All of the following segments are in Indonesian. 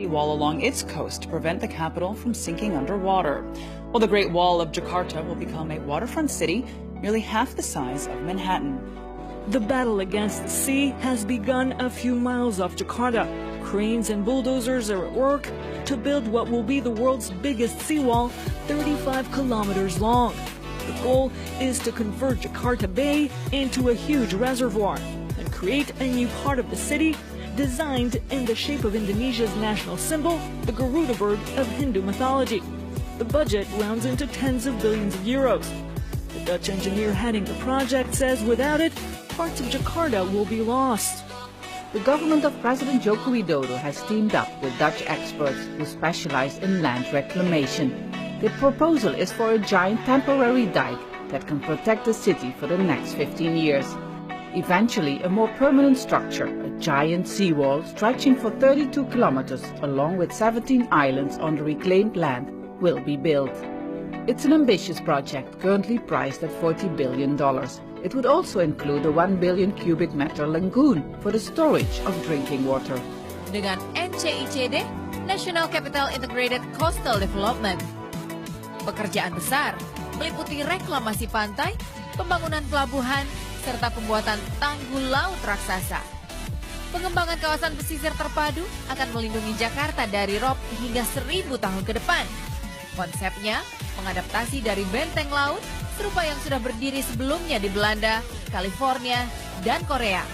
wall along its coast to prevent the capital from sinking underwater. Well, the Great Wall of Jakarta will become a waterfront city nearly half the size of Manhattan. The battle against the sea has begun a few miles off Jakarta. Cranes and bulldozers are at work to build what will be the world's biggest seawall, 35 kilometers long. The goal is to convert Jakarta Bay into a huge reservoir and create a new part of the city designed in the shape of Indonesia's national symbol, the Garuda bird of Hindu mythology. The budget rounds into tens of billions of euros. The Dutch engineer heading the project says without it, parts of Jakarta will be lost. The government of President Joko Widodo has teamed up with Dutch experts who specialize in land reclamation. The proposal is for a giant temporary dike that can protect the city for the next 15 years. Eventually, a more permanent structure, a giant seawall stretching for 32 kilometers along with 17 islands on the reclaimed land, will be built. It's an ambitious project currently priced at $40 billion. It would also include a 1 billion cubic meter lagoon for the storage of drinking water. Dengan NCICD, National Capital Integrated Coastal Development. Pekerjaan besar meliputi reklamasi pantai, pembangunan pelabuhan, serta pembuatan tanggul laut raksasa. Pengembangan kawasan pesisir terpadu akan melindungi Jakarta dari rob hingga 1000 tahun ke depan. Konsepnya mengadaptasi dari benteng laut serupa yang sudah berdiri sebelumnya di Belanda, California, dan Korea.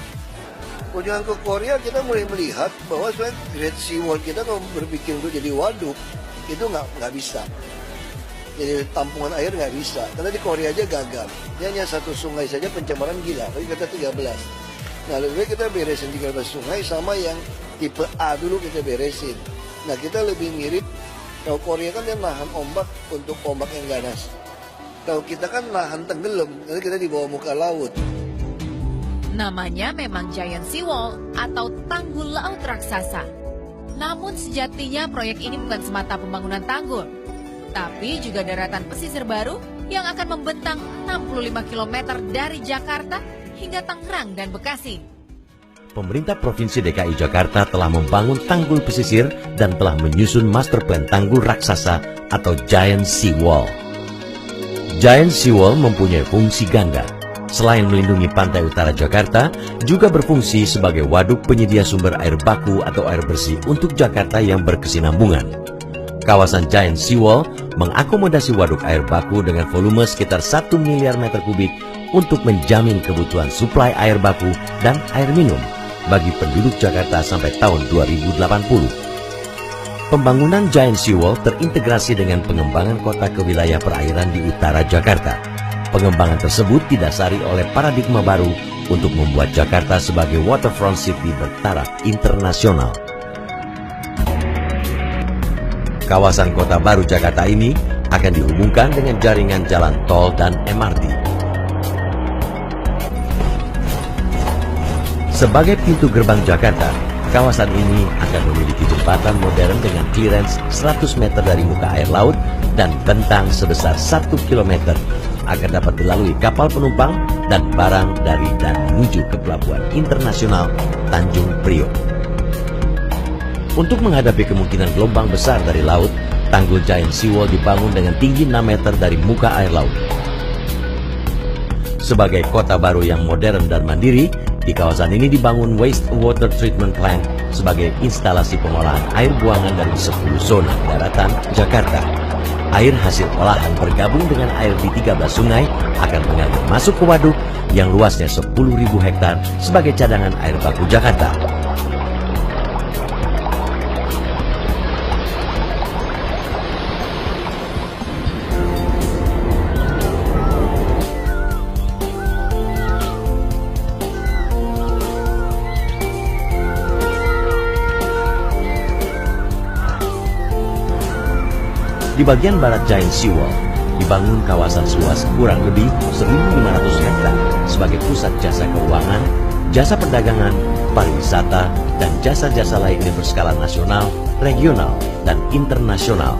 Kunjungan ke Korea kita mulai melihat bahwa sebenarnya Great Sea Wall kita kalau berpikir untuk jadi waduk itu nggak bisa. Jadi tampungan air nggak bisa, karena di Korea aja gagal. Dia hanya satu sungai saja pencemaran gila, tapi kita 13. Nah lebih baik kita beresin 13 sungai sama yang tipe A dulu kita beresin. Nah kita lebih mirip, kalau Korea kan dia nahan ombak untuk ombak yang ganas. Kalau kita kan nahan tenggelam, jadi kita di bawah muka laut. Namanya memang Giant Seawall atau tanggul laut raksasa. Namun sejatinya proyek ini bukan semata pembangunan tanggul, tapi juga daratan pesisir baru yang akan membentang 65 km dari Jakarta hingga Tangerang dan Bekasi. Pemerintah Provinsi DKI Jakarta telah membangun tanggul pesisir dan telah menyusun master plan tanggul raksasa atau Giant Seawall. Giant Seawall mempunyai fungsi ganda. Selain melindungi pantai utara Jakarta, juga berfungsi sebagai waduk penyedia sumber air baku atau air bersih untuk Jakarta yang berkesinambungan. Kawasan Giant Seawall mengakomodasi waduk air baku dengan volume sekitar 1 miliar meter kubik untuk menjamin kebutuhan suplai air baku dan air minum bagi penduduk Jakarta sampai tahun 2080. Pembangunan Giant Seawall terintegrasi dengan pengembangan kota ke wilayah perairan di utara Jakarta. Pengembangan tersebut didasari oleh paradigma baru untuk membuat Jakarta sebagai waterfront city bertaraf internasional. Kawasan Kota Baru Jakarta ini akan dihubungkan dengan jaringan jalan tol dan MRT. Sebagai pintu gerbang Jakarta, kawasan ini akan memiliki jembatan modern dengan clearance 100 meter dari muka air laut dan bentang sebesar 1 km agar dapat dilalui kapal penumpang dan barang dari dan menuju ke Pelabuhan Internasional Tanjung Priok. Untuk menghadapi kemungkinan gelombang besar dari laut, tanggul Giant Seawall dibangun dengan tinggi 6 meter dari muka air laut. Sebagai kota baru yang modern dan mandiri, di kawasan ini dibangun wastewater treatment plant sebagai instalasi pengolahan air buangan dari 10 zona daratan Jakarta. Air hasil olahan bergabung dengan air di 13 sungai akan mengalir masuk ke waduk yang luasnya 10.000 hektar sebagai cadangan air baku Jakarta. Di bagian barat Giant Seawall, dibangun kawasan seluas kurang lebih 1.500 hektar sebagai pusat jasa keuangan, jasa perdagangan, pariwisata, dan jasa-jasa lainnya berskala nasional, regional, dan internasional.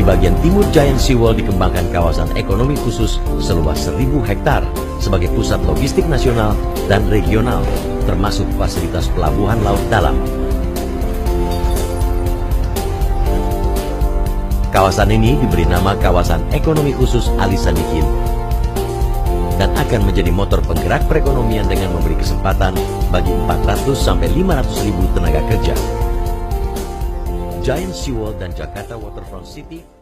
bagian timur Giant Seawall dikembangkan kawasan ekonomi khusus seluas 1.000 hektar sebagai pusat logistik nasional dan regional, termasuk fasilitas pelabuhan laut dalam. Kawasan ini diberi nama Kawasan Ekonomi Khusus Ali Sadikin dan akan menjadi motor penggerak perekonomian dengan memberi kesempatan bagi 400 sampai 500 ribu tenaga kerja. Giant Seawall dan Jakarta Waterfront City